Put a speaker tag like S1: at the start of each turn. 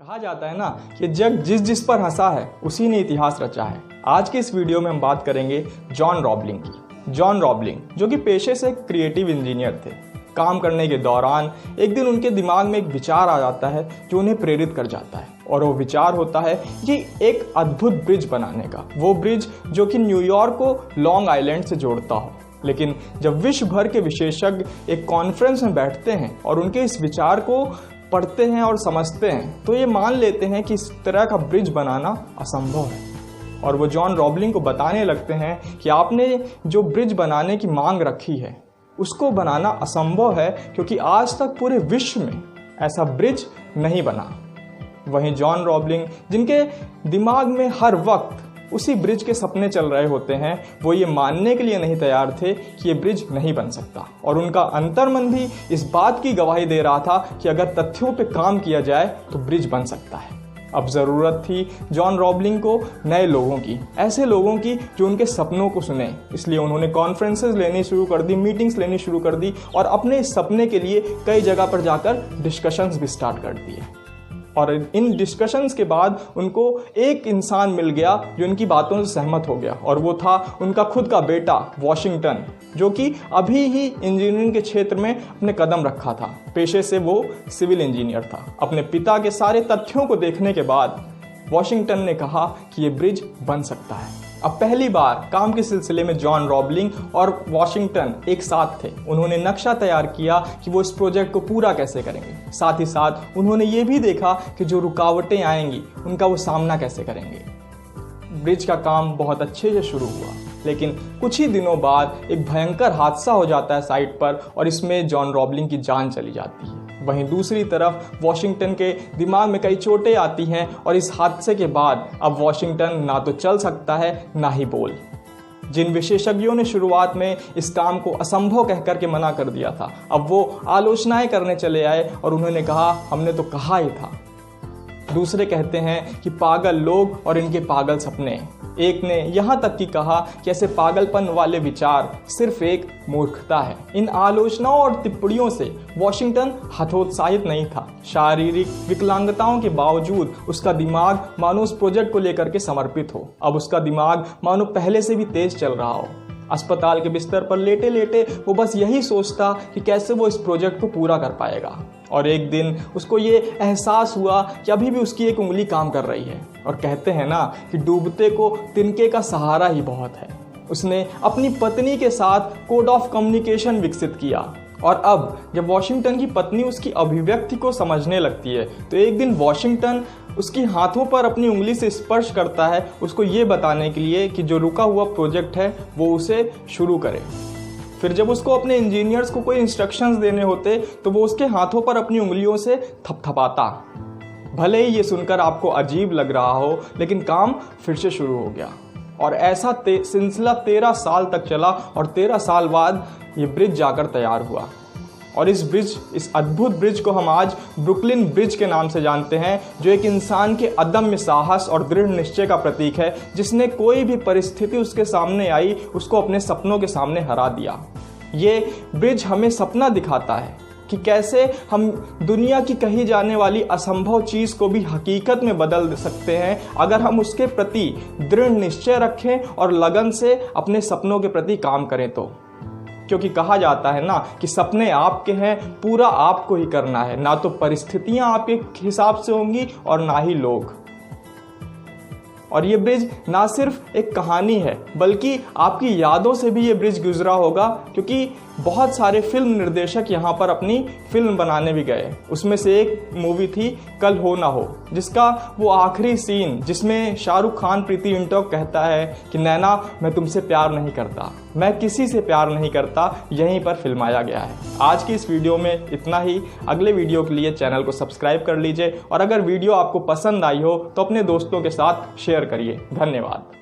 S1: कहा जाता है ना कि जग जिस जिस पर हंसा है उसी ने इतिहास रचा है। आज के इस वीडियो में हम बात करेंगे जॉन रॉबलिंग की। जॉन रॉबलिंग जो कि पेशे से क्रिएटिव इंजीनियर थे। काम करने के दौरान एक दिन उनके दिमाग में एक विचार आ जाता है जो उन्हें प्रेरित कर जाता है, और वो विचार होता है कि एक अद्भुत ब्रिज बनाने का। वो ब्रिज जो कि न्यूयॉर्क को लॉन्ग आइलैंड से जोड़ता हो। लेकिन जब विश्व भर के विशेषज्ञ एक कॉन्फ्रेंस में बैठते हैं और उनके इस विचार को पढ़ते हैं और समझते हैं तो ये मान लेते हैं कि इस तरह का ब्रिज बनाना असंभव है। और वो जॉन रॉबलिंग को बताने लगते हैं कि आपने जो ब्रिज बनाने की मांग रखी है उसको बनाना असंभव है, क्योंकि आज तक पूरे विश्व में ऐसा ब्रिज नहीं बना। वहीं जॉन रॉबलिंग जिनके दिमाग में हर वक्त उसी ब्रिज के सपने चल रहे होते हैं, वो ये मानने के लिए नहीं तैयार थे कि ये ब्रिज नहीं बन सकता। और उनका अंतर्मन भी इस बात की गवाही दे रहा था कि अगर तथ्यों पे काम किया जाए तो ब्रिज बन सकता है। अब ज़रूरत थी जॉन रॉबलिंग को नए लोगों की, ऐसे लोगों की जो उनके सपनों को सुने। इसलिए उन्होंने कॉन्फ्रेंसेस लेनी शुरू कर दी, मीटिंग्स लेनी शुरू कर दी, और अपने इस सपने के लिए कई जगह पर जाकर डिस्कशंस भी स्टार्ट कर दिए। और इन डिस्कशंस के बाद उनको एक इंसान मिल गया जो इनकी बातों से सहमत हो गया, और वो था उनका खुद का बेटा वॉशिंगटन, जो कि अभी ही इंजीनियरिंग के क्षेत्र में अपने कदम रखा था। पेशे से वो सिविल इंजीनियर था। अपने पिता के सारे तथ्यों को देखने के बाद वॉशिंगटन ने कहा कि ये ब्रिज बन सकता है। अब पहली बार काम के सिलसिले में जॉन रॉबलिंग और वॉशिंगटन एक साथ थे। उन्होंने नक्शा तैयार किया कि वो इस प्रोजेक्ट को पूरा कैसे करेंगे। साथ ही साथ उन्होंने ये भी देखा कि जो रुकावटें आएंगी उनका वो सामना कैसे करेंगे। ब्रिज का काम बहुत अच्छे से शुरू हुआ, लेकिन कुछ ही दिनों बाद एक भयंकर हादसा हो जाता है साइट पर, और इसमें जॉन रॉबलिंग की जान चली जाती है। वहीं दूसरी तरफ वॉशिंगटन के दिमाग में कई चोटें आती हैं, और इस हादसे के बाद अब वॉशिंगटन ना तो चल सकता है ना ही बोल। जिन विशेषज्ञों ने शुरुआत में इस काम को असंभव कहकर के मना कर दिया था, अब वो आलोचनाएं करने चले आए और उन्होंने कहा हमने तो कहा ही था। दूसरे कहते हैं कि पागल लोग और इनके पागल सपने। एक ने यहाँ तक कि कहा कि ऐसे पागलपन वाले विचार सिर्फ एक मूर्खता है। इन आलोचनाओं और टिप्पणियों से वॉशिंगटन हतोत्साहित नहीं था। शारीरिक विकलांगताओं के बावजूद उसका दिमाग मानो उस प्रोजेक्ट को लेकर के समर्पित हो। अब उसका दिमाग मानो पहले से भी तेज चल रहा हो। अस्पताल के बिस्तर पर लेटे लेटे वो बस यही सोचता कि कैसे वो इस प्रोजेक्ट को पूरा कर पाएगा। और एक दिन उसको ये एहसास हुआ कि अभी भी उसकी एक उंगली काम कर रही है। और कहते हैं ना कि डूबते को तिनके का सहारा ही बहुत है। उसने अपनी पत्नी के साथ कोड ऑफ कम्युनिकेशन विकसित किया, और अब जब वॉशिंगटन की पत्नी उसकी अभिव्यक्ति को समझने लगती है तो एक दिन वॉशिंगटन उसकी हाथों पर अपनी उंगली से स्पर्श करता है, उसको ये बताने के लिए कि जो रुका हुआ प्रोजेक्ट है वो उसे शुरू करे। फिर जब उसको अपने इंजीनियर्स को कोई इंस्ट्रक्शंस देने होते तो वो उसके हाथों पर अपनी उंगलियों से थपथपाता। भले ही ये सुनकर आपको अजीब लग रहा हो, लेकिन काम फिर से शुरू हो गया। और ऐसा सिलसिला 13 साल तक चला, और 13 साल बाद ये ब्रिज जाकर तैयार हुआ। और इस अद्भुत ब्रिज को हम आज ब्रुकलिन ब्रिज के नाम से जानते हैं, जो एक इंसान के अदम्य साहस और दृढ़ निश्चय का प्रतीक है, जिसने कोई भी परिस्थिति उसके सामने आई उसको अपने सपनों के सामने हरा दिया। ये ब्रिज हमें सपना दिखाता है कि कैसे हम दुनिया की कही जाने वाली असंभव चीज़ को भी हकीकत में बदल सकते हैं, अगर हम उसके प्रति दृढ़ निश्चय रखें और लगन से अपने सपनों के प्रति काम करें तो। क्योंकि कहा जाता है ना कि सपने आपके हैं, पूरा आपको ही करना है। ना तो परिस्थितियां आपके हिसाब से होंगी और ना ही लोग। और ये ब्रिज ना सिर्फ एक कहानी है, बल्कि आपकी यादों से भी ये ब्रिज गुजरा होगा, क्योंकि बहुत सारे फिल्म निर्देशक यहाँ पर अपनी फिल्म बनाने भी गए। उसमें से एक मूवी थी कल हो ना हो, जिसका वो आखिरी सीन जिसमें शाहरुख खान प्रीति जिंटा कहता है कि नैना मैं तुमसे प्यार नहीं करता, मैं किसी से प्यार नहीं करता, यहीं पर फिल्माया गया है। आज की इस वीडियो में इतना ही। अगले वीडियो के लिए चैनल को सब्सक्राइब कर लीजिए, और अगर वीडियो आपको पसंद आई हो तो अपने दोस्तों के साथ शेयर करिए। धन्यवाद।